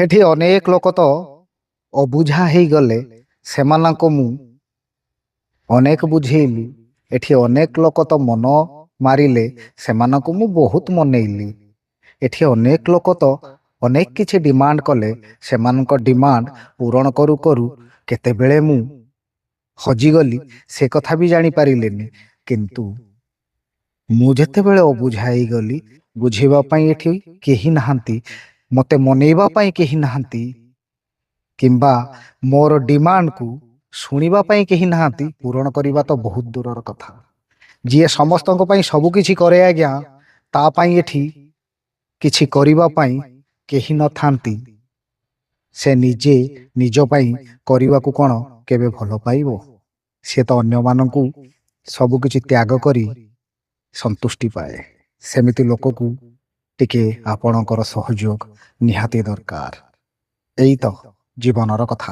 ଏଠି ଅନେକ ଲୋକ ତ ଅବୁଝା ହେଇଗଲେ ସେମାନଙ୍କୁ ମୁଁ ଅନେକ ବୁଝେଇଲି। ଏଠି ଅନେକ ଲୋକ ତ ମନ ମାରିଲେ ସେମାନଙ୍କୁ ମୁଁ ବହୁତ ମନେଇଲି। ଏଠି ଅନେକ ଲୋକ ତ ଅନେକ କିଛି ଡିମାଣ୍ଡ କଲେ ସେମାନଙ୍କ ଡିମାଣ୍ଡ ପୂରଣ କରୁ କରୁ କେତେବେଳେ ମୁଁ ହଜିଗଲି ସେ କଥା ବି ଜାଣିପାରିଲିନି। କିନ୍ତୁ ମୁଁ ଯେତେବେଳେ ଅବୁଝା ହେଇଗଲି, ବୁଝିବା ପାଇଁ ଏଠି କେହି ନାହାନ୍ତି, ମୋତେ ମନେଇବା ପାଇଁ କେହି ନାହାନ୍ତି, କିମ୍ବା ମୋର ଡିମାଣ୍ଡକୁ ଶୁଣିବା ପାଇଁ କେହି ନାହାନ୍ତି, ପୂରଣ କରିବା ତ ବହୁତ ଦୂରର କଥା। ଯିଏ ସମସ୍ତଙ୍କ ପାଇଁ ସବୁ କିଛି କରେ ଆଜ୍ଞା, ତା ପାଇଁ ଏଠି କିଛି କରିବା ପାଇଁ କେହି ନଥାନ୍ତି। ସେ ନିଜେ ନିଜ ପାଇଁ କରିବାକୁ କ'ଣ କେବେ ଭଲ ପାଇବ? ସେ ତ ଅନ୍ୟମାନଙ୍କୁ ସବୁ କିଛି ତ୍ୟାଗ କରି ସନ୍ତୁଷ୍ଟି ପାଏ। ସେମିତି ଲୋକକୁ ଟିକେ ଆପଣଙ୍କର ସହଯୋଗ ନିହାତି ଦରକାର। ଏଇ ତ ଜୀବନର କଥା।